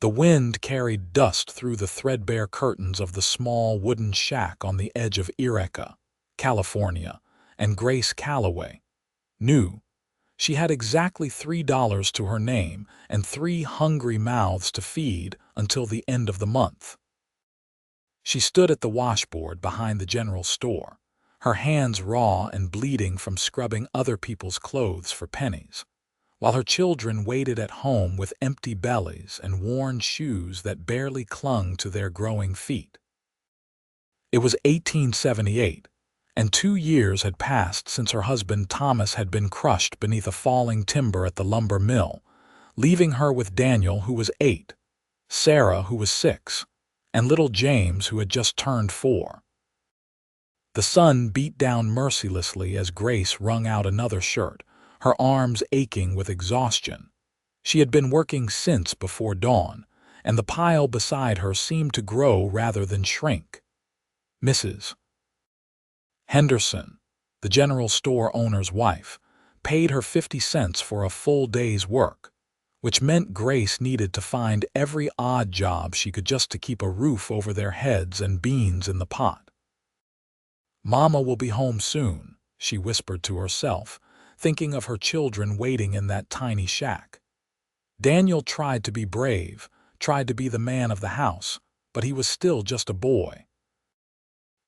The wind carried dust through the threadbare curtains of the small wooden shack on the edge of Eureka, California, and Grace Calloway knew she had exactly $3 to her name and 3 hungry mouths to feed until the end of the month. She stood at the washboard behind the general store, her hands raw and bleeding from scrubbing other people's clothes for pennies, while her children waited at home with empty bellies and worn shoes that barely clung to their growing feet. It was 1878, and 2 years had passed since her husband Thomas had been crushed beneath a falling timber at the lumber mill, leaving her with Daniel, who was 8, Sarah, who was 6, and little James, who had just turned 4. The sun beat down mercilessly as Grace wrung out another shirt, her arms aching with exhaustion. She had been working since before dawn, and the pile beside her seemed to grow rather than shrink. Mrs. Henderson, the general store owner's wife, paid her 50 cents for a full day's work, which meant Grace needed to find every odd job she could just to keep a roof over their heads and beans in the pot. "Mama will be home soon," she whispered to herself, thinking of her children waiting in that tiny shack. Daniel tried to be brave, tried to be the man of the house, but he was still just a boy.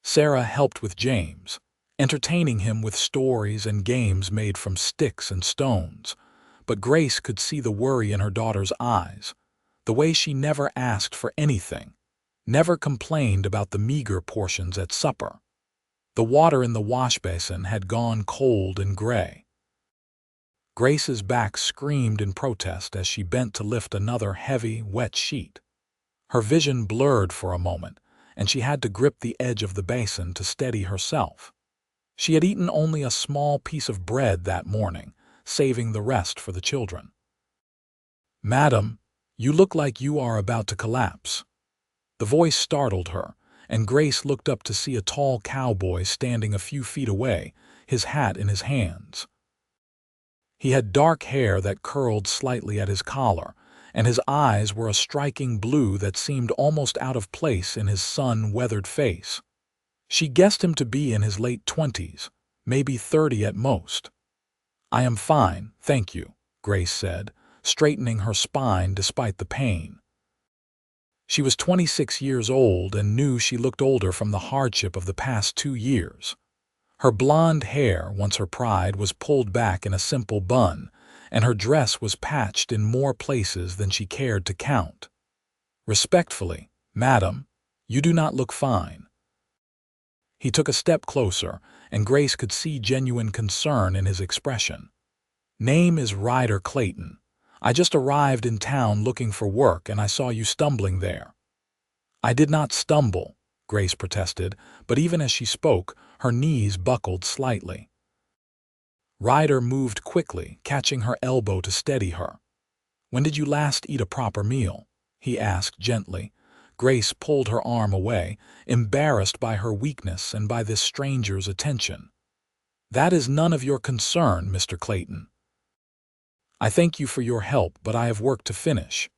Sarah helped with James, entertaining him with stories and games made from sticks and stones, but Grace could see the worry in her daughter's eyes, the way she never asked for anything, never complained about the meager portions at supper. The water in the wash basin had gone cold and gray. Grace's back screamed in protest as she bent to lift another heavy, wet sheet. Her vision blurred for a moment, and she had to grip the edge of the basin to steady herself. She had eaten only a small piece of bread that morning, saving the rest for the children. "Madam, you look like you are about to collapse." The voice startled her, and Grace looked up to see a tall cowboy standing a few feet away, his hat in his hands. He had dark hair that curled slightly at his collar, and his eyes were a striking blue that seemed almost out of place in his sun-weathered face. She guessed him to be in his late 20s, maybe 30 at most. "I am fine, thank you," Grace said, straightening her spine despite the pain. She was 26 years old and knew she looked older from the hardship of the past 2 years. Her blonde hair, once her pride, was pulled back in a simple bun, and her dress was patched in more places than she cared to count. "Respectfully, madam, you do not look fine." He took a step closer, and Grace could see genuine concern in his expression. "Name is Ryder Clayton. I just arrived in town looking for work, and I saw you stumbling there." "I did not stumble," Grace protested, but even as she spoke, her knees buckled slightly. Ryder moved quickly, catching her elbow to steady her. "When did you last eat a proper meal?" he asked gently. Grace pulled her arm away, embarrassed by her weakness and by this stranger's attention. "That is none of your concern, Mr. Clayton." "I thank you for your help, but I have work to finish."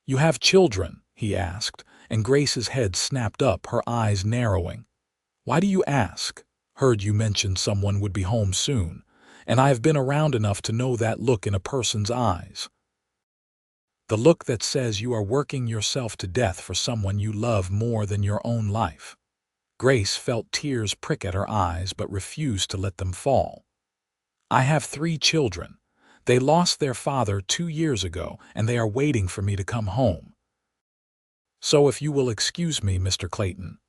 "You have children?" he asked, and Grace's head snapped up, her eyes narrowing. "Why do you ask? Heard you mention someone would be home soon, and I have been around enough to know that look in a person's eyes. The look that says you are working yourself to death for someone you love more than your own life." Grace felt tears prick at her eyes but refused to let them fall. "I have 3 children. They lost their father 2 years ago, and they are waiting for me to come home. So if you will excuse me, Mr. Clayton."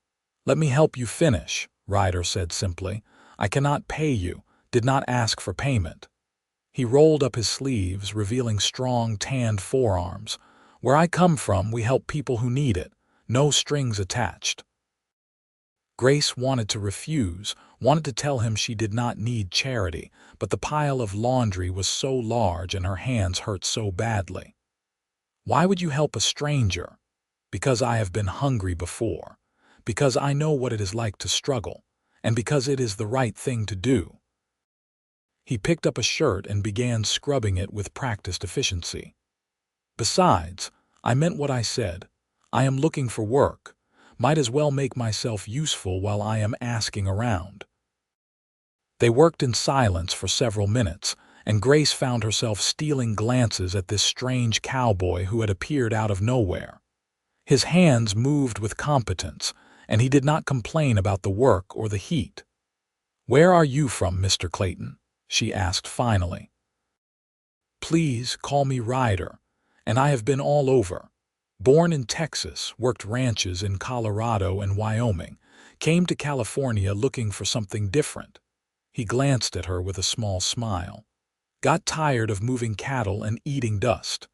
"Let me help you finish," Ryder said simply. "I cannot pay you, did not ask for payment." He rolled up his sleeves, revealing strong, tanned forearms. "Where I come from, we help people who need it, no strings attached." Grace wanted to refuse, wanted to tell him she did not need charity, but the pile of laundry was so large and her hands hurt so badly. "Why would you help a stranger?" "Because I have been hungry before. Because I know what it is like to struggle, and because it is the right thing to do." He picked up a shirt and began scrubbing it with practiced efficiency. "Besides, I meant what I said. I am looking for work. Might as well make myself useful while I am asking around." They worked in silence for several minutes, and Grace found herself stealing glances at this strange cowboy who had appeared out of nowhere. His hands moved with competence, and he did not complain about the work or the heat. "Where are you from, Mr. Clayton?" she asked finally. "Please call me Ryder, and I have been all over. Born in Texas, worked ranches in Colorado and Wyoming, came to California looking for something different." He glanced at her with a small smile. "Got tired of moving cattle and eating dust."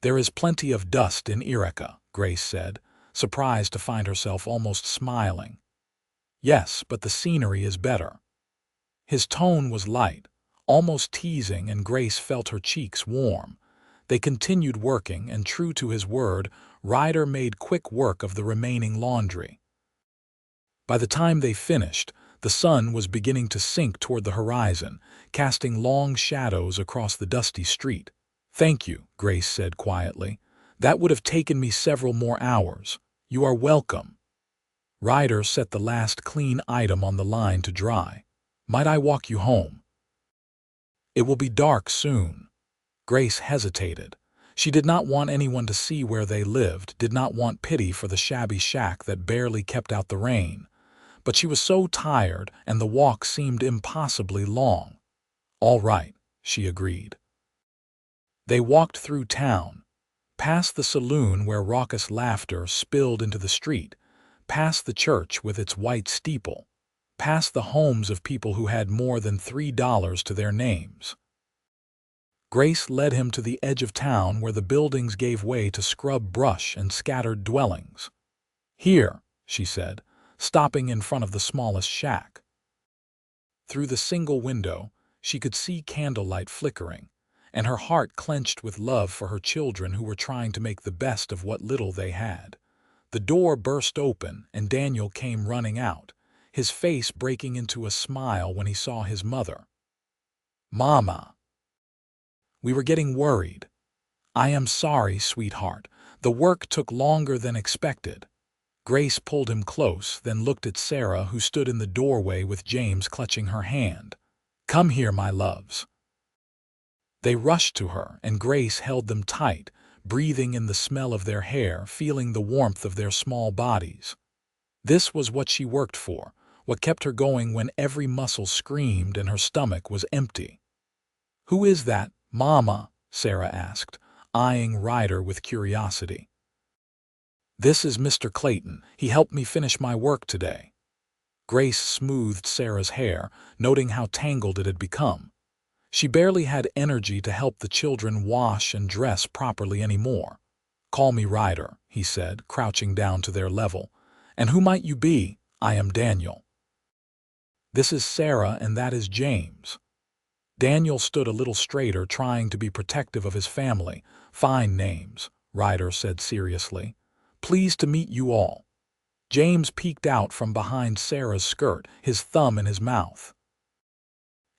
"There is plenty of dust in Eureka," Grace said, surprised to find herself almost smiling. "Yes, but the scenery is better." His tone was light, almost teasing, and Grace felt her cheeks warm. They continued working, and true to his word, Ryder made quick work of the remaining laundry. By the time they finished, the sun was beginning to sink toward the horizon, casting long shadows across the dusty street. "Thank you," Grace said quietly. "That would have taken me several more hours. You are welcome." Ryder set the last clean item on the line to dry. "Might I walk you home?" "It will be dark soon." Grace hesitated. She did not want anyone to see where they lived, did not want pity for the shabby shack that barely kept out the rain. But she was so tired, and the walk seemed impossibly long. "All right," she agreed. They walked through town, past the saloon where raucous laughter spilled into the street, past the church with its white steeple, past the homes of people who had more than $3 to their names. Grace led him to the edge of town where the buildings gave way to scrub brush and scattered dwellings. "Here," she said, stopping in front of the smallest shack. Through the single window, she could see candlelight flickering, and her heart clenched with love for her children who were trying to make the best of what little they had. The door burst open, and Daniel came running out, his face breaking into a smile when he saw his mother. "Mama." "We were getting worried." "I am sorry, sweetheart. The work took longer than expected." Grace pulled him close, then looked at Sarah, who stood in the doorway with James clutching her hand. "Come here, my loves." They rushed to her, and Grace held them tight, breathing in the smell of their hair, feeling the warmth of their small bodies. This was what she worked for, what kept her going when every muscle screamed and her stomach was empty. "Who is that, Mama?" Sarah asked, eyeing Ryder with curiosity. "This is Mr. Clayton. He helped me finish my work today." Grace smoothed Sarah's hair, noting how tangled it had become. She barely had energy to help the children wash and dress properly anymore. "Call me Ryder," he said, crouching down to their level. "And who might you be?" "I am Daniel." "This is Sarah, and that is James." Daniel stood a little straighter, trying to be protective of his family. "Fine names," Ryder said seriously. "Pleased to meet you all." James peeked out from behind Sarah's skirt, his thumb in his mouth.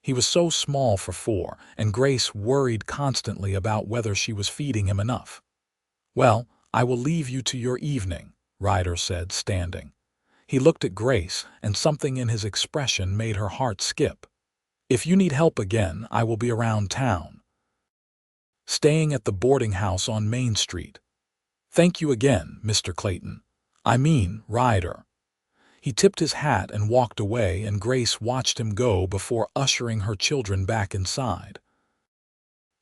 He was so small for four, and Grace worried constantly about whether she was feeding him enough. "Well, I will leave you to your evening," Ryder said, standing. He looked at Grace, and something in his expression made her heart skip. "If you need help again, I will be around town." "Staying at the boarding house on Main Street." "Thank you again, Mr. Clayton. I mean, Ryder." He tipped his hat and walked away, and Grace watched him go before ushering her children back inside.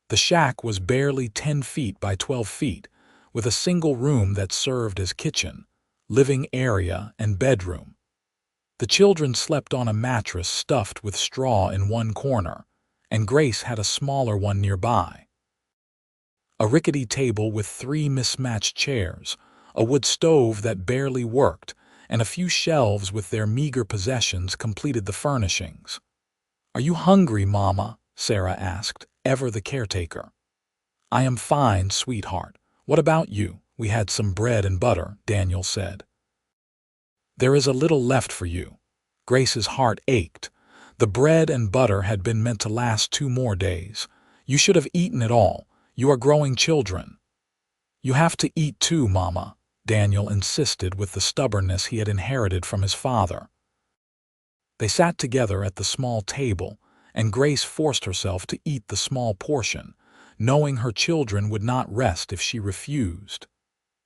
The shack was barely 10 feet by 12 feet, with a single room that served as kitchen, living area, and bedroom. The children slept on a mattress stuffed with straw in one corner, and Grace had a smaller one nearby. A rickety table with 3 mismatched chairs, a wood stove that barely worked, and a few shelves with their meager possessions completed the furnishings. "Are you hungry, Mama?" Sarah asked, ever the caretaker. "I am fine, sweetheart. What about you?" "We had some bread and butter," Daniel said. "There is a little left for you." Grace's heart ached. The bread and butter had been meant to last 2 more days. "You should have eaten it all. You are growing children." You have to eat too, Mama, Daniel insisted with the stubbornness he had inherited from his father. They sat together at the small table, and Grace forced herself to eat the small portion, knowing her children would not rest if she refused.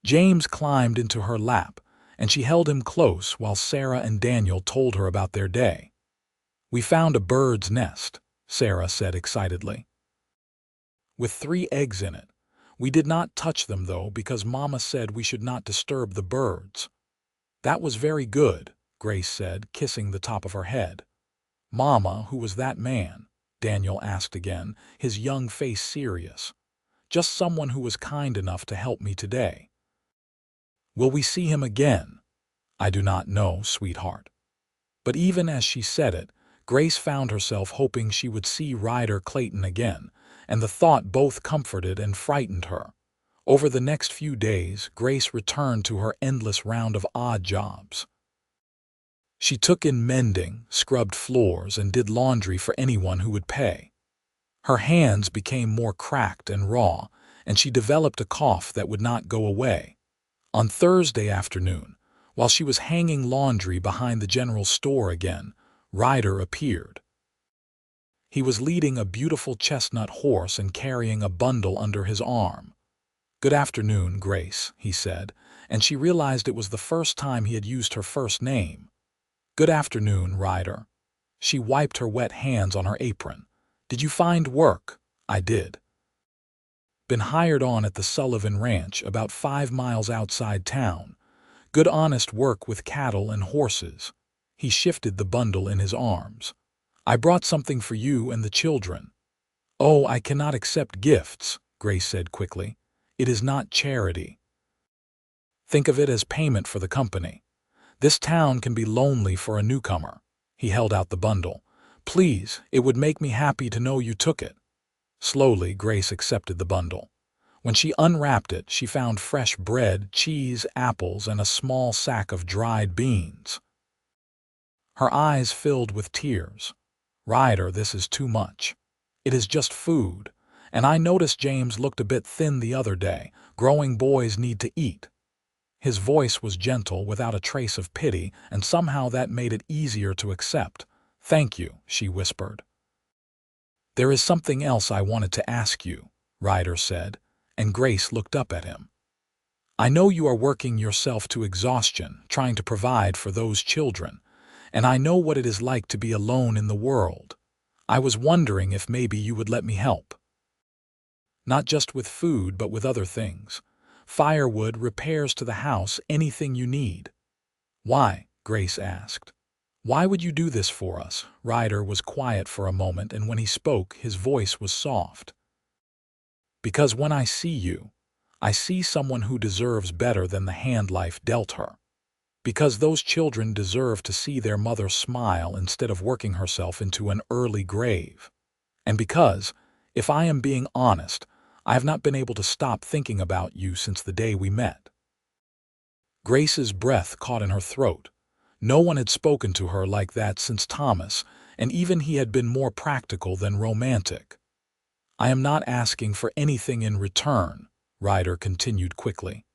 James climbed into her lap, and she held him close while Sarah and Daniel told her about their day. "We found a bird's nest," Sarah said excitedly, "with 3 eggs in it. We did not touch them, though, because Mama said we should not disturb the birds." "That was very good," Grace said, kissing the top of her head. "Mama, who was that man?" Daniel asked again, his young face serious. "Just someone who was kind enough to help me today." "Will we see him again?" "I do not know, sweetheart." But even as she said it, Grace found herself hoping she would see Ryder Clayton again, and the thought both comforted and frightened her. Over the next few days, Grace returned to her endless round of odd jobs. She took in mending, scrubbed floors, and did laundry for anyone who would pay. Her hands became more cracked and raw, and she developed a cough that would not go away. On Thursday afternoon, while she was hanging laundry behind the general store again, Ryder appeared. He was leading a beautiful chestnut horse and carrying a bundle under his arm. "Good afternoon, Grace," he said, and she realized it was the first time he had used her first name. "Good afternoon, Ryder." She wiped her wet hands on her apron. "Did you find work?" "I did. Been hired on at the Sullivan Ranch, about 5 miles outside town. Good honest work with cattle and horses." He shifted the bundle in his arms. "I brought something for you and the children." "Oh, I cannot accept gifts," Grace said quickly. "It is not charity. Think of it as payment for the company. This town can be lonely for a newcomer." He held out the bundle. "Please, it would make me happy to know you took it." Slowly, Grace accepted the bundle. When she unwrapped it, she found fresh bread, cheese, apples, and a small sack of dried beans. Her eyes filled with tears. "Ryder, this is too much. It is just food. And I noticed James looked a bit thin the other day. Growing boys need to eat." His voice was gentle, without a trace of pity, and somehow that made it easier to accept. "Thank you," she whispered. "There is something else I wanted to ask you," Ryder said, and Grace looked up at him. "I know you are working yourself to exhaustion, trying to provide for those children, and I know what it is like to be alone in the world. I was wondering if maybe you would let me help. Not just with food, but with other things. Firewood, repairs to the house, anything you need." "Why?" Grace asked. "Why would you do this for us?" Ryder was quiet for a moment, and when he spoke, his voice was soft. "Because when I see you, I see someone who deserves better than the hand life dealt her. Because those children deserve to see their mother smile instead of working herself into an early grave. And because, if I am being honest, I have not been able to stop thinking about you since the day we met." Grace's breath caught in her throat. No one had spoken to her like that since Thomas, and even he had been more practical than romantic. "I am not asking for anything in return," Ryder continued quickly.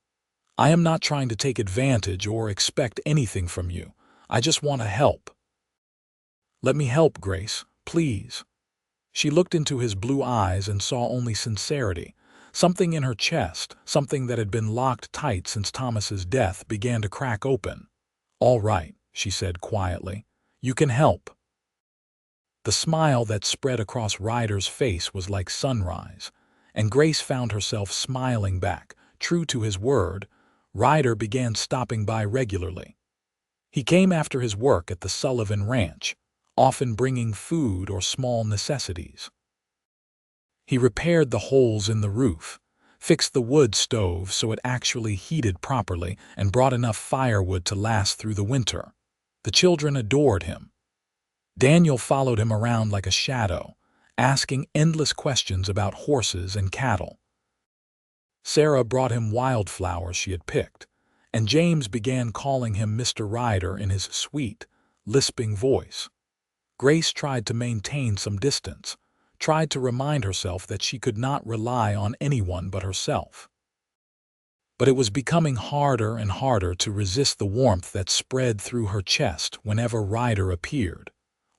"I am not trying to take advantage or expect anything from you. I just want to help." "Let me help, Grace, please." She looked into his blue eyes and saw only sincerity. Something in her chest, something that had been locked tight since Thomas's death, began to crack open. "All right," she said quietly. "You can help." The smile that spread across Ryder's face was like sunrise, and Grace found herself smiling back. True to his word, Ryder began stopping by regularly. He came after his work at the Sullivan Ranch, often bringing food or small necessities. He repaired the holes in the roof, fixed the wood stove so it actually heated properly, and brought enough firewood to last through the winter. The children adored him. Daniel followed him around like a shadow, asking endless questions about horses and cattle. Sarah brought him wildflowers she had picked, and James began calling him Mr. Ryder in his sweet, lisping voice. Grace tried to maintain some distance, tried to remind herself that she could not rely on anyone but herself. but it was becoming harder and harder to resist the warmth that spread through her chest whenever Ryder appeared.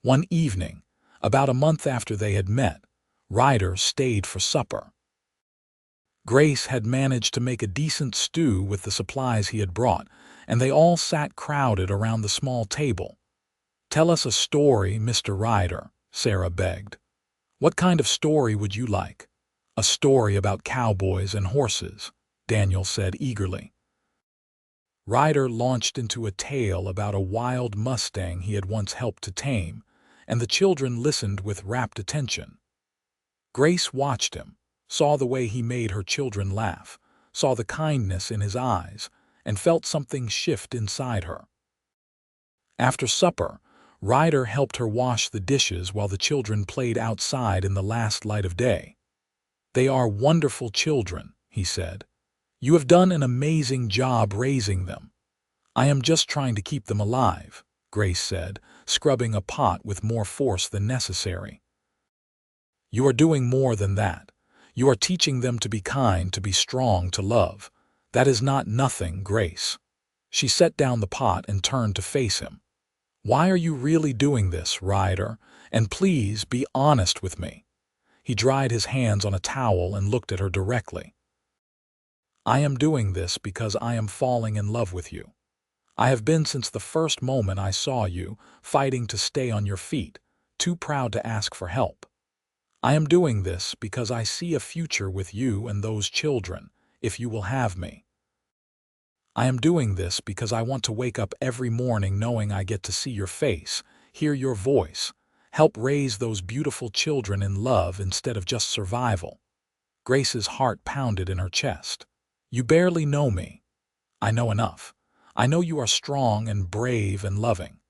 One evening, about a month after they had met, Ryder stayed for supper. Grace had managed to make a decent stew with the supplies he had brought, and they all sat crowded around the small table. "Tell us a story, Mr. Ryder," Sarah begged. "What kind of story would you like?" "A story about cowboys and horses," Daniel said eagerly. Ryder launched into a tale about a wild Mustang he had once helped to tame, and the children listened with rapt attention. Grace watched him, saw the way he made her children laugh, saw the kindness in his eyes, and felt something shift inside her. After supper, Ryder helped her wash the dishes while the children played outside in the last light of day. "They are wonderful children," he said. "You have done an amazing job raising them." "I am just trying to keep them alive," Grace said, scrubbing a pot with more force than necessary. "You are doing more than that. You are teaching them to be kind, to be strong, to love. That is not nothing, Grace." She set down the pot and turned to face him. "Why are you really doing this, Ryder? And please be honest with me." He dried his hands on a towel and looked at her directly. "I am doing this because I am falling in love with you. I have been since the first moment I saw you, fighting to stay on your feet, too proud to ask for help. I am doing this because I see a future with you and those children, if you will have me. I am doing this because I want to wake up every morning knowing I get to see your face, hear your voice, help raise those beautiful children in love instead of just survival." Grace's heart pounded in her chest. "You barely know me. I know enough. I know you are strong and brave and loving.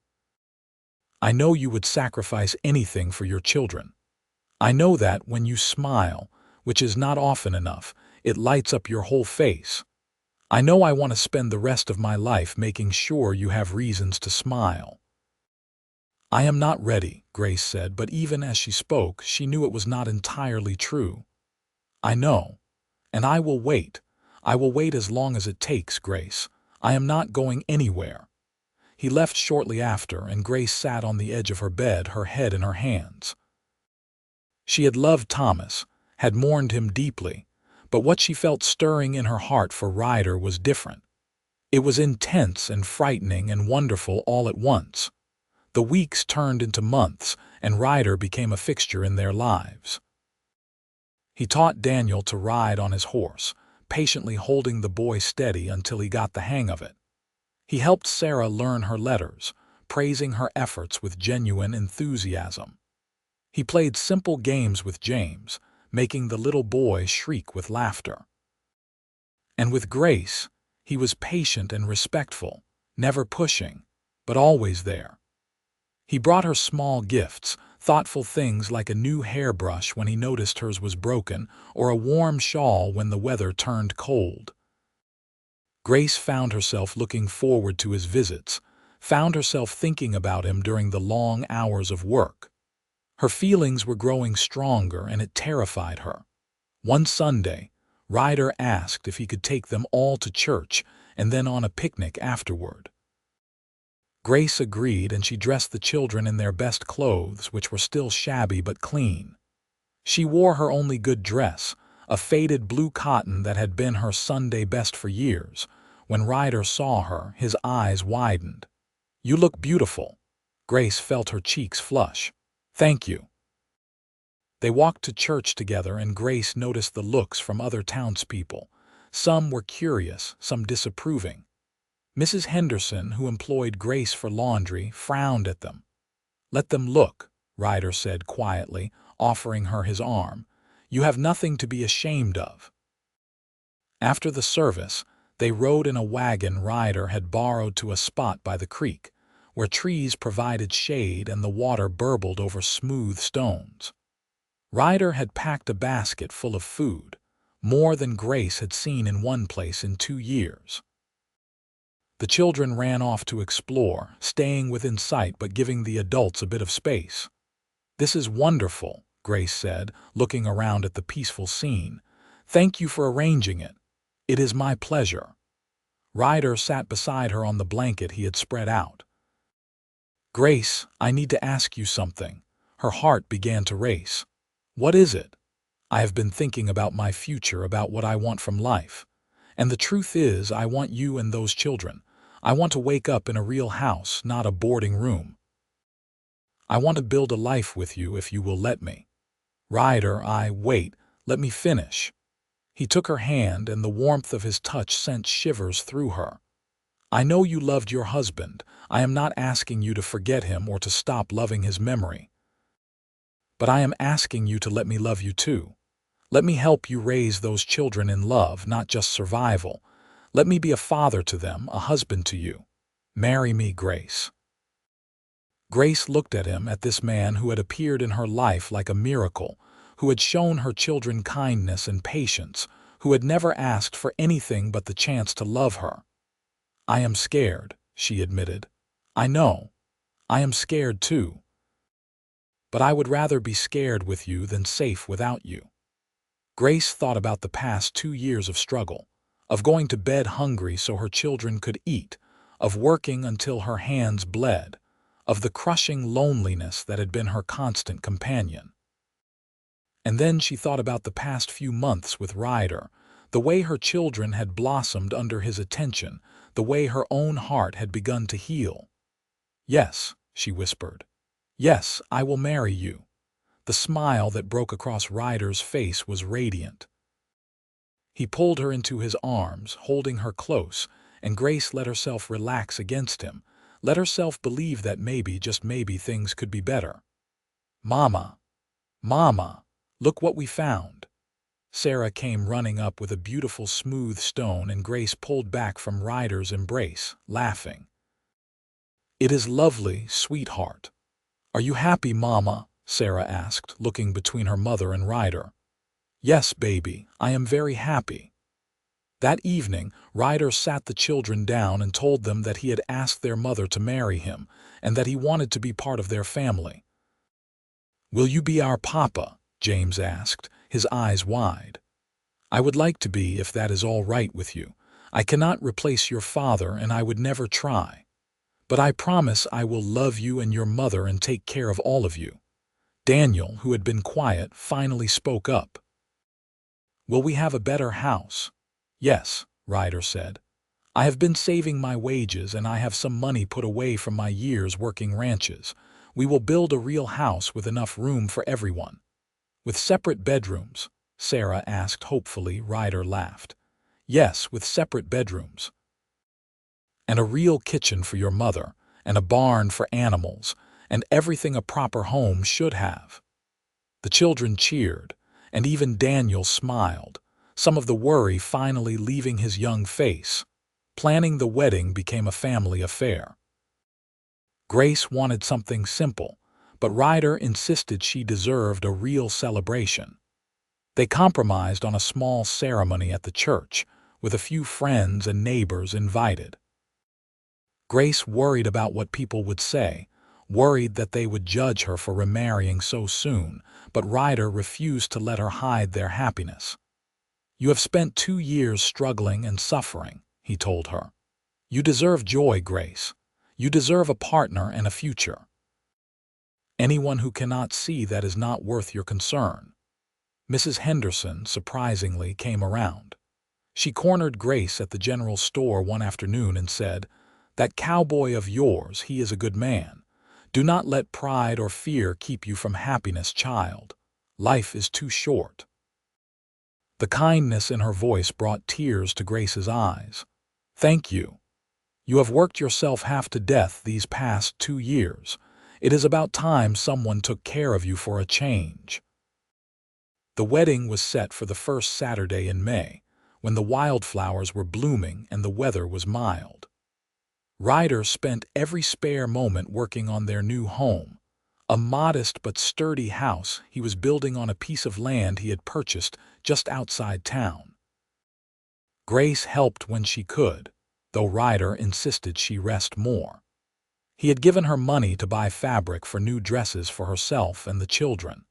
I know you would sacrifice anything for your children. I know that when you smile, which is not often enough, it lights up your whole face. I know I want to spend the rest of my life making sure you have reasons to smile." "I am not ready," Grace said, but even as she spoke, she knew it was not entirely true. "I know. And I will wait. I will wait as long as it takes, Grace. I am not going anywhere." He left shortly after, and Grace sat on the edge of her bed, her head in her hands. She had loved Thomas, had mourned him deeply, but what she felt stirring in her heart for Ryder was different. It was intense and frightening and wonderful all at once. The weeks turned into months, and Ryder became a fixture in their lives. He taught Daniel to ride on his horse, patiently holding the boy steady until he got the hang of it. He helped Sarah learn her letters, praising her efforts with genuine enthusiasm. He played simple games with James, making the little boy shriek with laughter. And with Grace, he was patient and respectful, never pushing, but always there. He brought her small gifts, thoughtful things like a new hairbrush when he noticed hers was broken, or a warm shawl when the weather turned cold. Grace found herself looking forward to his visits, found herself thinking about him during the long hours of work. Her feelings were growing stronger, and it terrified her. One Sunday, Ryder asked if he could take them all to church and then on a picnic afterward. Grace agreed, and she dressed the children in their best clothes, which were still shabby but clean. She wore her only good dress, a faded blue cotton that had been her Sunday best for years. When Ryder saw her, his eyes widened. "You look beautiful." Grace felt her cheeks flush. "Thank you." They walked to church together, and Grace noticed the looks from other townspeople. Some were curious, some disapproving. Mrs. Henderson, who employed Grace for laundry, frowned at them. "Let them look," Ryder said quietly, offering her his arm. "You have nothing to be ashamed of." After the service, they rode in a wagon Ryder had borrowed to a spot by the creek, where trees provided shade and the water burbled over smooth stones. Ryder had packed a basket full of food, more than Grace had seen in one place in 2 years. The children ran off to explore, staying within sight but giving the adults a bit of space. "This is wonderful," Grace said, looking around at the peaceful scene. "Thank you for arranging it. "It is my pleasure." Ryder sat beside her on the blanket he had spread out. "Grace, I need to ask you something." Her heart began to race. "What is it?" "I have been thinking about my future, about what I want from life. And the truth is, I want you and those children. I want to wake up in a real house, not a boarding room. I want to build a life with you if you will let me." "Ryder, wait, let me finish." He took her hand, and the warmth of his touch sent shivers through her. "I know you loved your husband. I am not asking you to forget him or to stop loving his memory. But I am asking you to let me love you too. Let me help you raise those children in love, not just survival. Let me be a father to them, a husband to you. Marry me, Grace." Grace looked at him, at this man who had appeared in her life like a miracle, who had shown her children kindness and patience, who had never asked for anything but the chance to love her. "I am scared," she admitted. "I know. I am scared too. But I would rather be scared with you than safe without you." Grace thought about the past 2 years of struggle, of going to bed hungry so her children could eat, of working until her hands bled, of the crushing loneliness that had been her constant companion. And then she thought about the past few months with Ryder, the way her children had blossomed under his attention, the way her own heart had begun to heal. "Yes," she whispered. "Yes, I will marry you." The smile that broke across Ryder's face was radiant. He pulled her into his arms, holding her close, and Grace let herself relax against him, let herself believe that maybe, just maybe, things could be better. "Mama, Mama, look what we found." Sarah came running up with a beautiful smooth stone, and Grace pulled back from Ryder's embrace, laughing. "It is lovely, sweetheart." "Are you happy, Mama?" Sarah asked, looking between her mother and Ryder. "Yes, baby, I am very happy." That evening, Ryder sat the children down and told them that he had asked their mother to marry him and that he wanted to be part of their family. "Will you be our papa?" James asked, his eyes wide. "I would like to be, if that is all right with you. I cannot replace your father, and I would never try. But I promise I will love you and your mother and take care of all of you." Daniel, who had been quiet, finally spoke up. "Will we have a better house?" "Yes," Ryder said. "I have been saving my wages, and I have some money put away from my years working ranches. We will build a real house with enough room for everyone." "With separate bedrooms?" Sarah asked hopefully. Ryder laughed. "Yes, with separate bedrooms. And a real kitchen for your mother, and a barn for animals, and everything a proper home should have." The children cheered, and even Daniel smiled, some of the worry finally leaving his young face. Planning the wedding became a family affair. Grace wanted something simple, but Ryder insisted she deserved a real celebration. They compromised on a small ceremony at the church, with a few friends and neighbors invited. Grace worried about what people would say, worried that they would judge her for remarrying so soon, but Ryder refused to let her hide their happiness. "You have spent 2 years struggling and suffering," he told her. "You deserve joy, Grace. You deserve a partner and a future. Anyone who cannot see that is not worth your concern." Mrs. Henderson, surprisingly, came around. She cornered Grace at the general store one afternoon and said, "That cowboy of yours, he is a good man. Do not let pride or fear keep you from happiness, child. Life is too short." The kindness in her voice brought tears to Grace's eyes. "Thank you. You have worked yourself half to death these past 2 years. It is about time someone took care of you for a change." The wedding was set for the first Saturday in May, when the wildflowers were blooming and the weather was mild. Ryder spent every spare moment working on their new home, a modest but sturdy house he was building on a piece of land he had purchased just outside town. Grace helped when she could, though Ryder insisted she rest more. He had given her money to buy fabric for new dresses for herself and the children.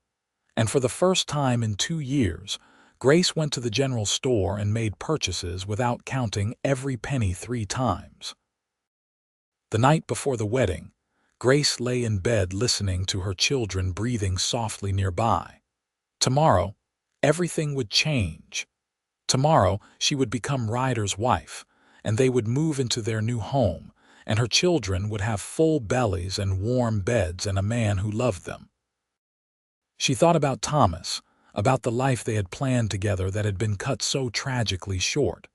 And for the first time in 2 years, Grace went to the general store and made purchases without counting every penny 3 times. The night before the wedding, Grace lay in bed listening to her children breathing softly nearby. Tomorrow, everything would change. Tomorrow, she would become Ryder's wife, and they would move into their new home, and her children would have full bellies and warm beds and a man who loved them. She thought about Thomas, about the life they had planned together that had been cut so tragically short.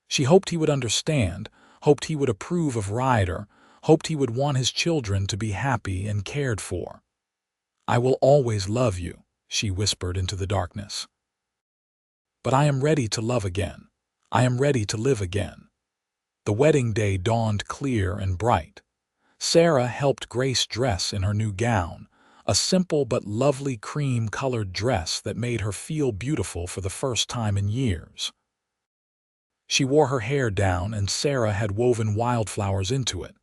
She hoped he would understand, hoped he would approve of Ryder, hoped he would want his children to be happy and cared for. "I will always love you," she whispered into the darkness. "But I am ready to love again. I am ready to live again." The wedding day dawned clear and bright. Sarah helped Grace dress in her new gown, a simple but lovely cream-colored dress that made her feel beautiful for the first time in years. She wore her hair down and Sarah had woven wildflowers into it.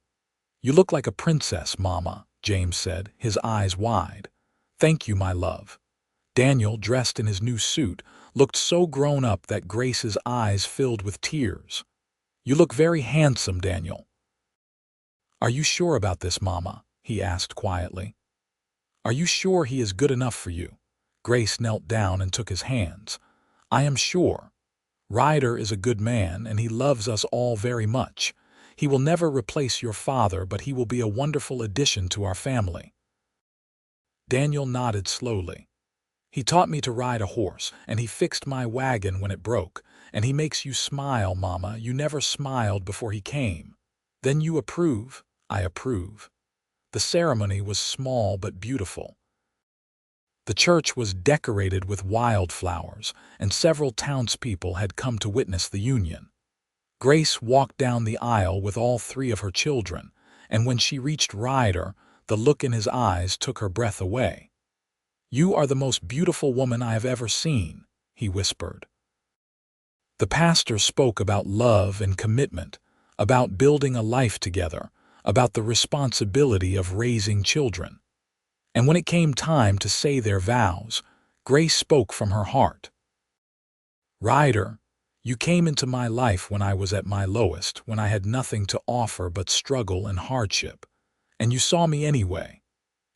"You look like a princess, Mama," James said, his eyes wide. "Thank you, my love." Daniel, dressed in his new suit, looked so grown up that Grace's eyes filled with tears. "You look very handsome, Daniel." "Are you sure about this, Mama?" he asked quietly. "Are you sure he is good enough for you?" Grace knelt down and took his hands. "I am sure. Ryder is a good man and he loves us all very much. He will never replace your father, but he will be a wonderful addition to our family." Daniel nodded slowly. "He taught me to ride a horse, and he fixed my wagon when it broke, and he makes you smile, Mama. You never smiled before he came. Then you approve?" "I approve." The ceremony was small but beautiful. The church was decorated with wildflowers, and several townspeople had come to witness the union. Grace walked down the aisle with all 3 of her children, and when she reached Ryder, the look in his eyes took her breath away. "You are the most beautiful woman I have ever seen," he whispered. The pastor spoke about love and commitment, about building a life together, about the responsibility of raising children. And when it came time to say their vows, Grace spoke from her heart. "Ryder, you came into my life when I was at my lowest, when I had nothing to offer but struggle and hardship. And you saw me anyway.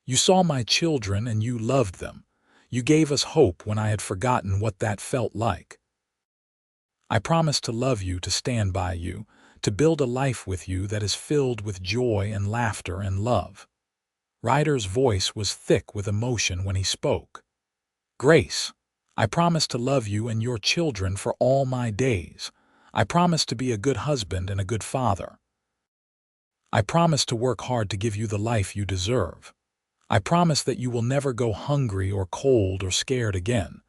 You saw my children and you loved them. You gave us hope when I had forgotten what that felt like. I promise to love you, to stand by you, to build a life with you that is filled with joy and laughter and love." Ryder's voice was thick with emotion when he spoke. "Grace, I promise to love you and your children for all my days. I promise to be a good husband and a good father. I promise to work hard to give you the life you deserve. I promise that you will never go hungry or cold or scared again.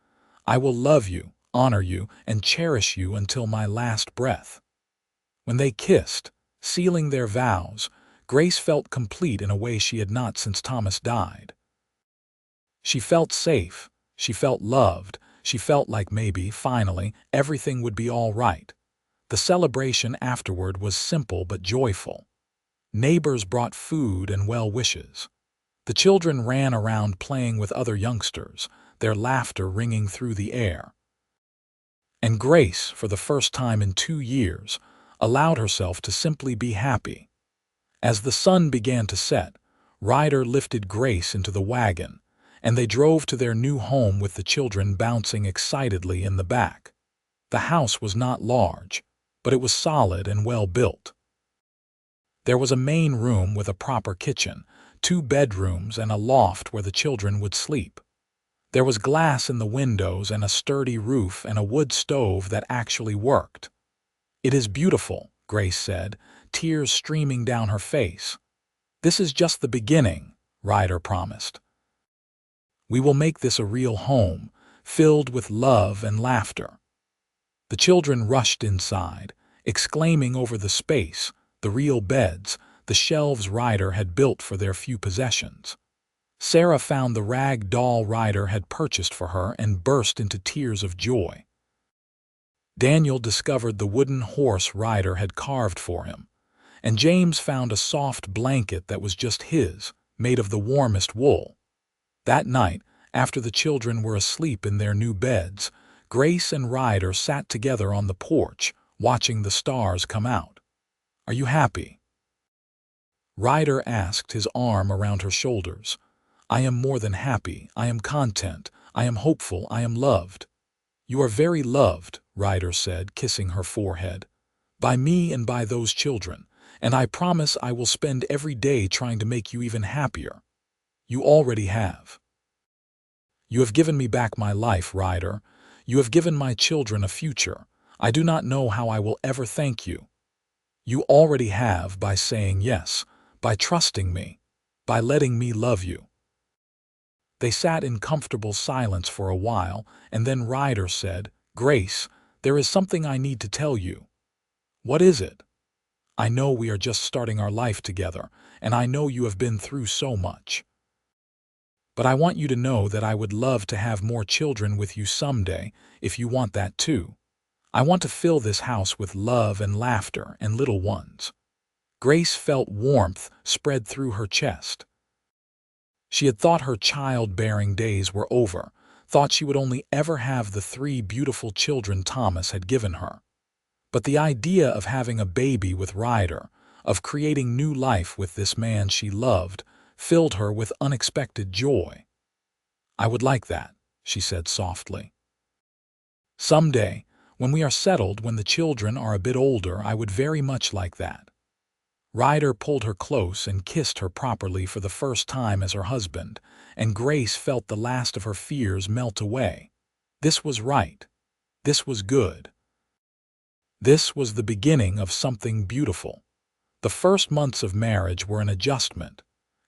I will love you, honor you, and cherish you until my last breath." When they kissed, sealing their vows, Grace felt complete in a way she had not since Thomas died. She felt safe, she felt loved, she felt like maybe, finally, everything would be all right. The celebration afterward was simple but joyful. Neighbors brought food and well wishes. The children ran around playing with other youngsters, their laughter ringing through the air. And Grace, for the first time in 2 years, allowed herself to simply be happy. As the sun began to set, Ryder lifted Grace into the wagon, and they drove to their new home with the children bouncing excitedly in the back. The house was not large, but it was solid and well built. There was a main room with a proper kitchen, 2 bedrooms, and a loft where the children would sleep. There was glass in the windows and a sturdy roof and a wood stove that actually worked. "It is beautiful," Grace said, tears streaming down her face. "This is just the beginning," Ryder promised. "We will make this a real home, filled with love and laughter." The children rushed inside, exclaiming over the space, the real beds, the shelves Ryder had built for their few possessions. Sarah found the rag doll Ryder had purchased for her and burst into tears of joy. Daniel discovered the wooden horse Ryder had carved for him, and James found a soft blanket that was just his, made of the warmest wool. That night, after the children were asleep in their new beds, Grace and Ryder sat together on the porch, watching the stars come out. "Are you happy?" Ryder asked, his arm around her shoulders. "I am more than happy. I am content. I am hopeful. I am loved." "You are very loved," Ryder said, kissing her forehead. "By me and by those children, and I promise I will spend every day trying to make you even happier." "You already have." "You have given me back my life, Ryder. You have given my children a future. I do not know how I will ever thank you." "You already have by saying yes, by trusting me, by letting me love you." They sat in comfortable silence for a while, and then Ryder said, "Grace, there is something I need to tell you." "What is it?" "I know we are just starting our life together, and I know you have been through so much. But I want you to know that I would love to have more children with you someday, if you want that too. I want to fill this house with love and laughter and little ones." Grace felt warmth spread through her chest. She had thought her childbearing days were over, thought she would only ever have the 3 beautiful children Thomas had given her. But the idea of having a baby with Ryder, of creating new life with this man she loved, filled her with unexpected joy. "I would like that," she said softly. "Someday, when we are settled, when the children are a bit older, I would very much like that." Ryder pulled her close and kissed her properly for the first time as her husband, and Grace felt the last of her fears melt away. This was right. This was good. This was the beginning of something beautiful. The first months of marriage were an adjustment.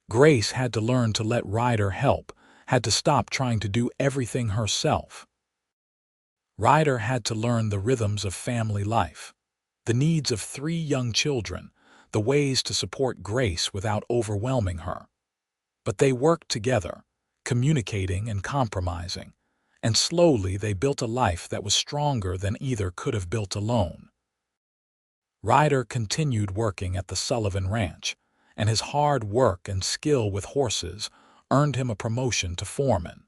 Grace had to learn to let Ryder help, had to stop trying to do everything herself. Ryder had to learn the rhythms of family life, the needs of 3 young children, the ways to support Grace without overwhelming her. But they worked together, communicating and compromising, and slowly they built a life that was stronger than either could have built alone. Ryder continued working at the Sullivan Ranch, and his hard work and skill with horses earned him a promotion to foreman.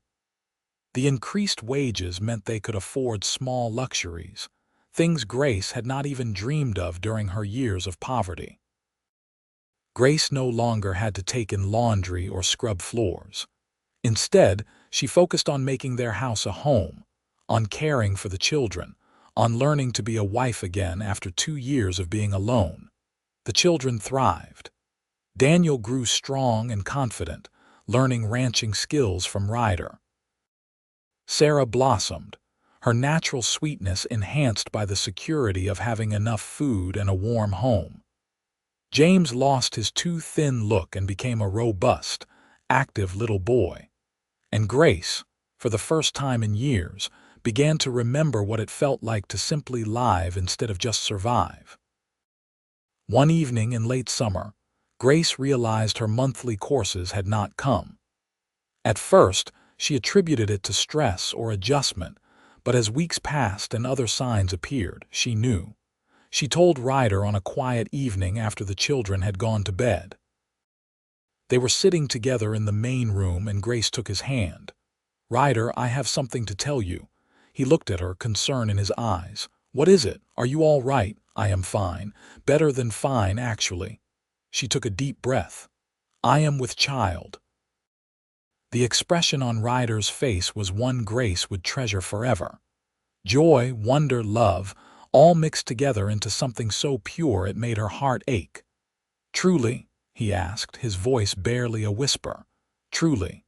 The increased wages meant they could afford small luxuries, things Grace had not even dreamed of during her years of poverty. Grace no longer had to take in laundry or scrub floors. Instead, she focused on making their house a home, on caring for the children, on learning to be a wife again after 2 years of being alone. The children thrived. Daniel grew strong and confident, learning ranching skills from Ryder. Sarah blossomed, her natural sweetness enhanced by the security of having enough food and a warm home. James lost his too thin look and became a robust, active little boy. And Grace, for the first time in years, began to remember what it felt like to simply live instead of just survive. One evening in late summer, Grace realized her monthly courses had not come. At first, she attributed it to stress or adjustment, but as weeks passed and other signs appeared, she knew. She told Ryder on a quiet evening after the children had gone to bed. They were sitting together in the main room and Grace took his hand. "Ryder, I have something to tell you." He looked at her, concern in his eyes. "What is it? Are you all right?" "I am fine. Better than fine, actually." She took a deep breath. "I am with child." The expression on Ryder's face was one Grace would treasure forever. Joy, wonder, love, all mixed together into something so pure it made her heart ache. "Truly?" he asked, his voice barely a whisper. "Truly."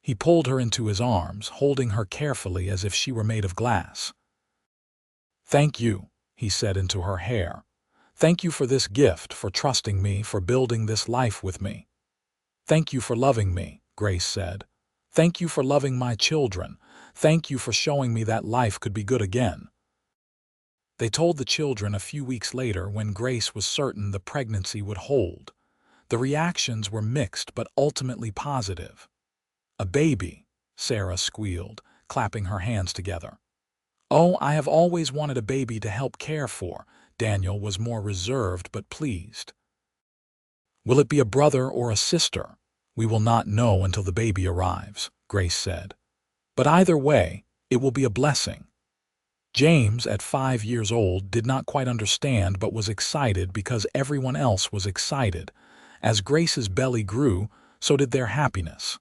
He pulled her into his arms, holding her carefully as if she were made of glass. "Thank you," he said into her hair. "Thank you for this gift, for trusting me, for building this life with me." "Thank you for loving me," Grace said. "Thank you for loving my children. Thank you for showing me that life could be good again." They told the children a few weeks later when Grace was certain the pregnancy would hold. The reactions were mixed but ultimately positive. "A baby," Sarah squealed, clapping her hands together. "Oh, I have always wanted a baby to help care for." Daniel was more reserved but pleased. "Will it be a brother or a sister? We will not know until the baby arrives," Grace said. "But either way, it will be a blessing." James, at 5 years old, did not quite understand but was excited because everyone else was excited. As Grace's belly grew, so did their happiness.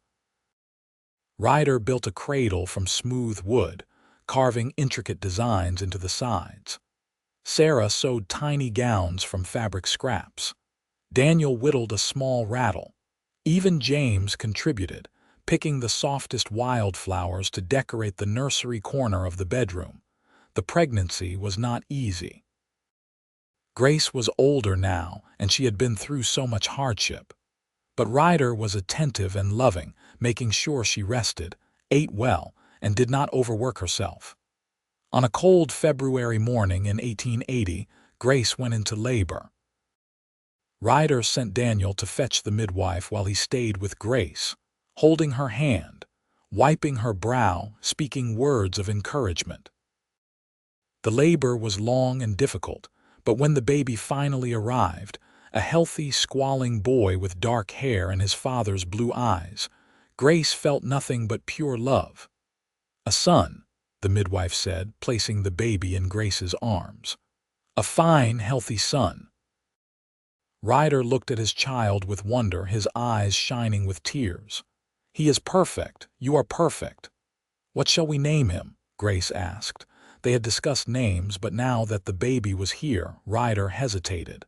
Ryder built a cradle from smooth wood, carving intricate designs into the sides. Sarah sewed tiny gowns from fabric scraps. Daniel whittled a small rattle. Even James contributed, picking the softest wildflowers to decorate the nursery corner of the bedroom. The pregnancy was not easy. Grace was older now, and she had been through so much hardship. But Ryder was attentive and loving, making sure she rested, ate well, and did not overwork herself. On a cold February morning in 1880, Grace went into labor. Ryder sent Daniel to fetch the midwife while he stayed with Grace, holding her hand, wiping her brow, speaking words of encouragement. The labor was long and difficult, but when the baby finally arrived, a healthy, squalling boy with dark hair and his father's blue eyes, Grace felt nothing but pure love. "A son," the midwife said, placing the baby in Grace's arms. "A fine, healthy son." Ryder looked at his child with wonder, his eyes shining with tears. "He is perfect. You are perfect." "What shall we name him?" Grace asked. They had discussed names, but now that the baby was here, Ryder hesitated.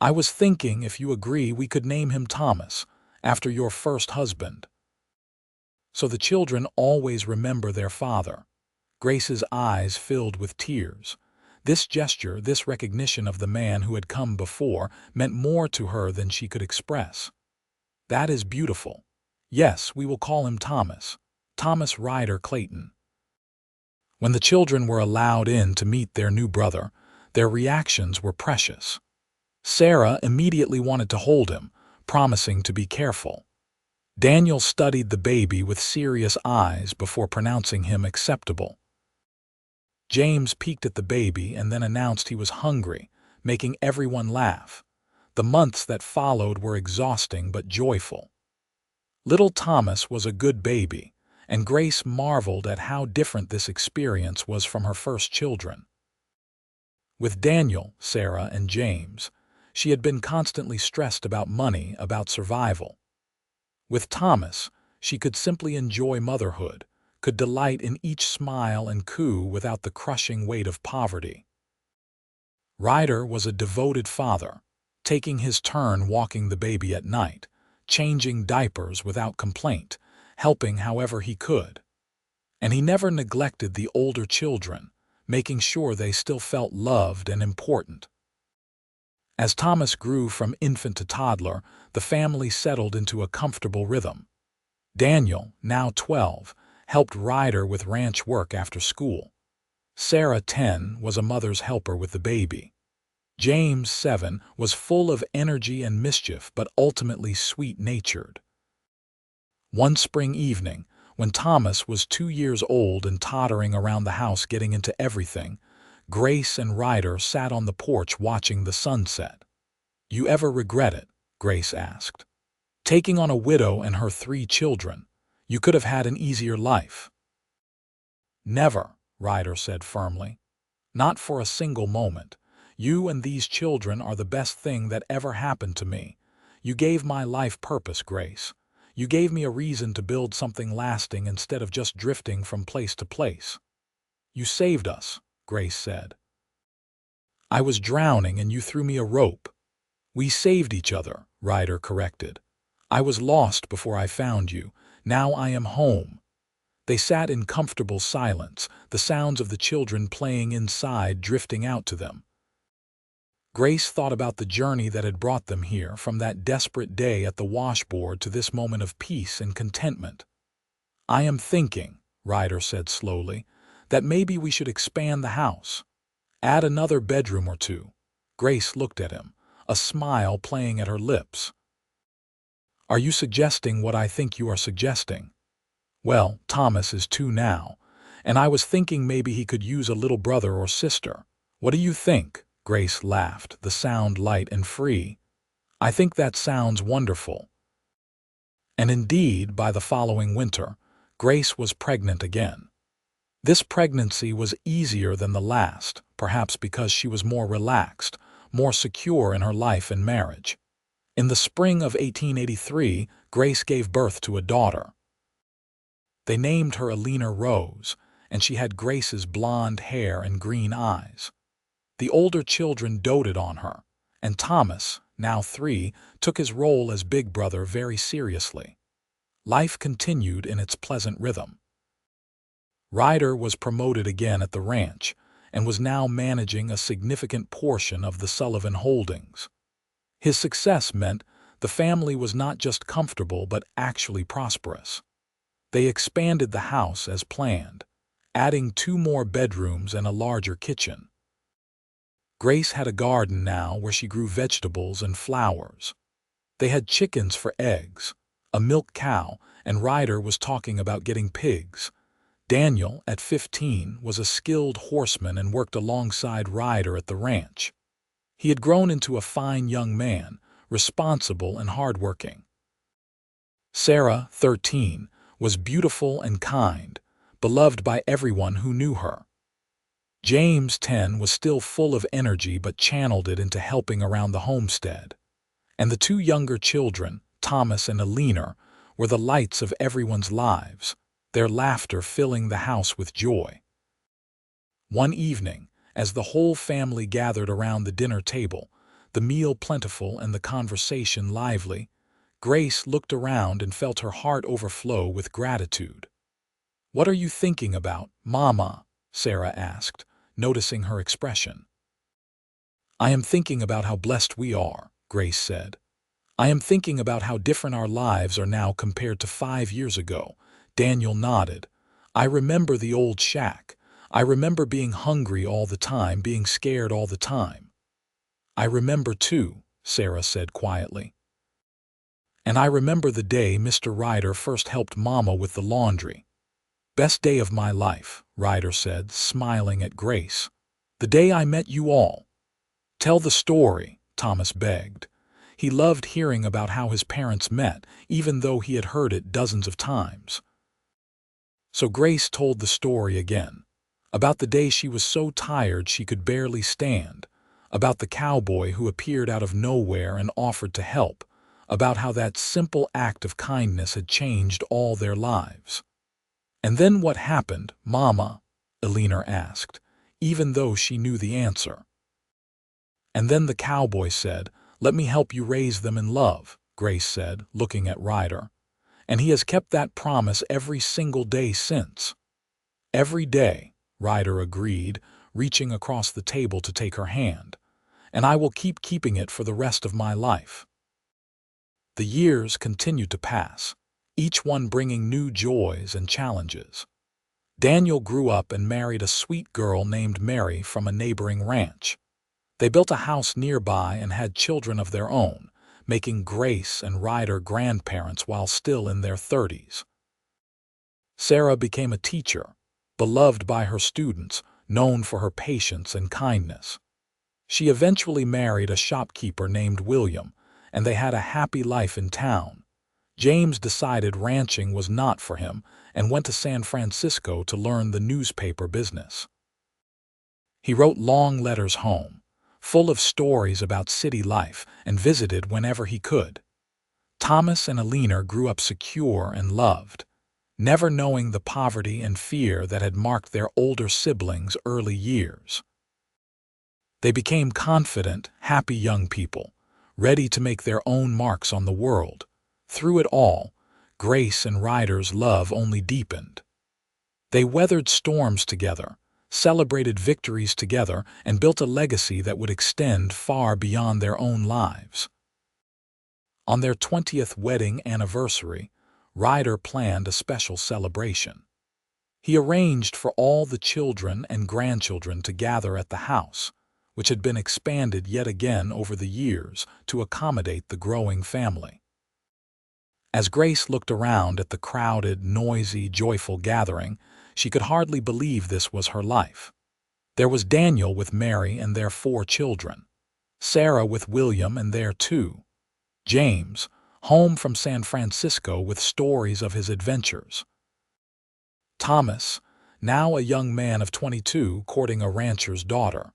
"I was thinking, if you agree, we could name him Thomas, after your first husband." So the children always remember their father. Grace's eyes filled with tears. This gesture, this recognition of the man who had come before, meant more to her than she could express. "That is beautiful. Yes, we will call him Thomas. Thomas Ryder Clayton." When the children were allowed in to meet their new brother, their reactions were precious. Sarah immediately wanted to hold him, promising to be careful. Daniel studied the baby with serious eyes before pronouncing him acceptable. James peeked at the baby and then announced he was hungry, making everyone laugh. The months that followed were exhausting but joyful. Little Thomas was a good baby, and Grace marveled at how different this experience was from her first children. With Daniel, Sarah, and James, she had been constantly stressed about money, about survival. With Thomas, she could simply enjoy motherhood, could delight in each smile and coo without the crushing weight of poverty. Ryder was a devoted father, taking his turn walking the baby at night, changing diapers without complaint, helping however he could. And he never neglected the older children, making sure they still felt loved and important. As Thomas grew from infant to toddler, the family settled into a comfortable rhythm. Daniel, now 12, helped Ryder with ranch work after school. Sarah, 10, was a mother's helper with the baby. James, 7, was full of energy and mischief but ultimately sweet-natured. One spring evening, when Thomas was 2 years old and tottering around the house getting into everything, Grace and Ryder sat on the porch watching the sunset. "You ever regret it?" Grace asked. "Taking on a widow and her 3 children. You could have had an easier life." "Never," Ryder said firmly. "Not for a single moment. You and these children are the best thing that ever happened to me. You gave my life purpose, Grace. You gave me a reason to build something lasting instead of just drifting from place to place." "You saved us," Grace said. "I was drowning and you threw me a rope." "We saved each other," Ryder corrected. "I was lost before I found you. Now I am home." They sat in comfortable silence, the sounds of the children playing inside drifting out to them. Grace thought about the journey that had brought them here, from that desperate day at the washboard to this moment of peace and contentment. "I am thinking," Ryder said slowly, "that maybe we should expand the house. Add another bedroom or 2. Grace looked at him, a smile playing at her lips. "Are you suggesting what I think you are suggesting?" "Well, Thomas is 2 now, and I was thinking maybe he could use a little brother or sister. What do you think?" Grace laughed, the sound light and free. "I think that sounds wonderful." And indeed, by the following winter, Grace was pregnant again. This pregnancy was easier than the last, perhaps because she was more relaxed, more secure in her life and marriage. In the spring of 1883, Grace gave birth to a daughter. They named her Alina Rose, and she had Grace's blonde hair and green eyes. The older children doted on her, and Thomas, now 3, took his role as big brother very seriously. Life continued in its pleasant rhythm. Ryder was promoted again at the ranch and was now managing a significant portion of the Sullivan holdings. His success meant the family was not just comfortable but actually prosperous. They expanded the house as planned, adding 2 more bedrooms and a larger kitchen. Grace had a garden now where she grew vegetables and flowers. They had chickens for eggs, a milk cow, and Ryder was talking about getting pigs. Daniel, at 15, was a skilled horseman and worked alongside Ryder at the ranch. He had grown into a fine young man, responsible and hardworking. Sarah, 13, was beautiful and kind, beloved by everyone who knew her. James, 10, was still full of energy but channeled it into helping around the homestead. And the 2 younger children, Thomas and Alina, were the lights of everyone's lives, their laughter filling the house with joy. One evening, as the whole family gathered around the dinner table, the meal plentiful and the conversation lively, Grace looked around and felt her heart overflow with gratitude. "What are you thinking about, Mama?" Sarah asked, noticing her expression. "I am thinking about how blessed we are," Grace said. "I am thinking about how different our lives are now compared to 5 years ago." Daniel nodded. "I remember the old shack. I remember being hungry all the time, being scared all the time." "I remember too," Sarah said quietly. "And I remember the day Mr. Ryder first helped Mama with the laundry." "Best day of my life," Ryder said, smiling at Grace. "The day I met you all." "Tell the story," Thomas begged. He loved hearing about how his parents met, even though he had heard it dozens of times. So Grace told the story again, about the day she was so tired she could barely stand, about the cowboy who appeared out of nowhere and offered to help, about how that simple act of kindness had changed all their lives. "And then what happened, Mama?" Alina asked, even though she knew the answer. "And then the cowboy said, 'Let me help you raise them in love,'" Grace said, looking at Ryder. "And he has kept that promise every single day since." "Every day," Ryder agreed, reaching across the table to take her hand. "And I will keep keeping it for the rest of my life." The years continued to pass, each one bringing new joys and challenges. Daniel grew up and married a sweet girl named Mary from a neighboring ranch. They built a house nearby and had children of their own, making Grace and Ryder grandparents while still in their 30s. Sarah became a teacher, beloved by her students, known for her patience and kindness. She eventually married a shopkeeper named William, and they had a happy life in town. James decided ranching was not for him and went to San Francisco to learn the newspaper business. He wrote long letters home, full of stories about city life, and visited whenever he could. Thomas and Alina grew up secure and loved, never knowing the poverty and fear that had marked their older siblings' early years. They became confident, happy young people, ready to make their own marks on the world. Through it all, Grace and Ryder's love only deepened. They weathered storms together, celebrated victories together, and built a legacy that would extend far beyond their own lives. On their 20th wedding anniversary, Ryder planned a special celebration. He arranged for all the children and grandchildren to gather at the house, which had been expanded yet again over the years to accommodate the growing family. As Grace looked around at the crowded, noisy, joyful gathering, she could hardly believe this was her life. There was Daniel with Mary and their 4 children, Sarah with William and their 2, James, home from San Francisco with stories of his adventures, Thomas, now a young man of 22 courting a rancher's daughter.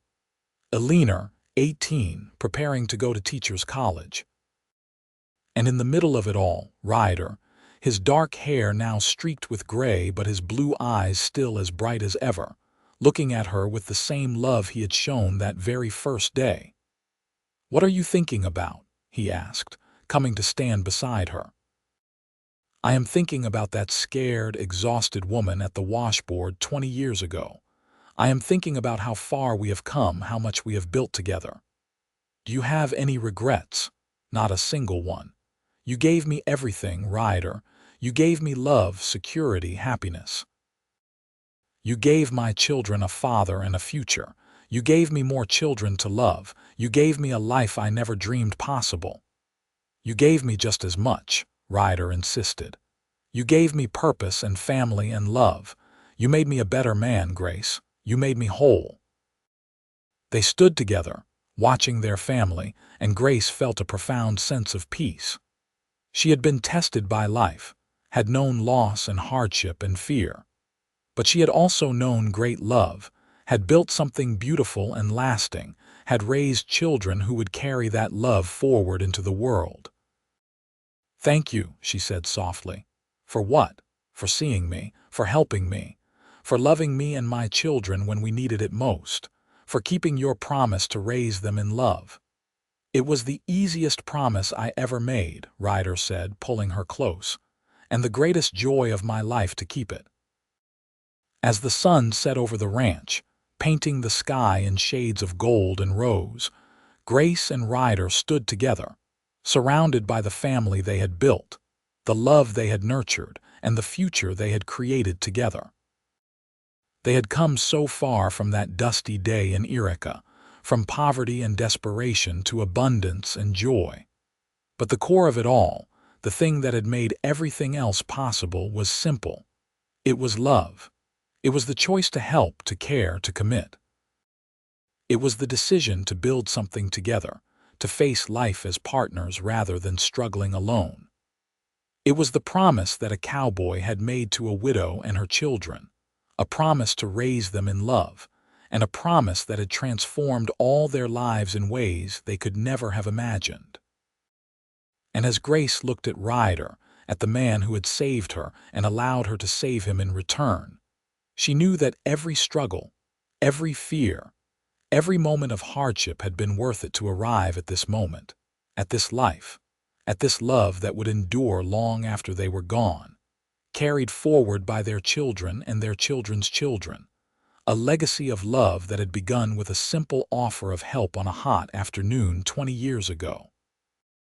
Eleanor, 18, preparing to go to teacher's college. And in the middle of it all, Ryder, his dark hair now streaked with gray but his blue eyes still as bright as ever, looking at her with the same love he had shown that very first day. "What are you thinking about?" he asked, coming to stand beside her. "I am thinking about that scared, exhausted woman at the washboard 20 years ago. I am thinking about how far we have come, how much we have built together. Do you have any regrets?" "Not a single one. You gave me everything, Ryder. You gave me love, security, happiness. You gave my children a father and a future. You gave me more children to love. You gave me a life I never dreamed possible." "You gave me just as much," Ryder insisted. "You gave me purpose and family and love. You made me a better man, Grace. You made me whole." They stood together, watching their family, and Grace felt a profound sense of peace. She had been tested by life, had known loss and hardship and fear. But she had also known great love, had built something beautiful and lasting, had raised children who would carry that love forward into the world. "Thank you," she said softly. "For what? For seeing me, for helping me, for loving me and my children when we needed it most, for keeping your promise to raise them in love." "It was the easiest promise I ever made," Ryder said, pulling her close, "and the greatest joy of my life to keep it." As the sun set over the ranch, painting the sky in shades of gold and rose, Grace and Ryder stood together, surrounded by the family they had built, the love they had nurtured, and the future they had created together. They had come so far from that dusty day in Eureka, from poverty and desperation to abundance and joy. But the core of it all, the thing that had made everything else possible, was simple. It was love. It was the choice to help, to care, to commit. It was the decision to build something together, to face life as partners rather than struggling alone. It was the promise that a cowboy had made to a widow and her children, a promise to raise them in love, and a promise that had transformed all their lives in ways they could never have imagined. And as Grace looked at Ryder, at the man who had saved her and allowed her to save him in return, she knew that every struggle, every fear, every moment of hardship had been worth it to arrive at this moment, at this life, at this love that would endure long after they were gone, carried forward by their children and their children's children, a legacy of love that had begun with a simple offer of help on a hot afternoon 20 years ago.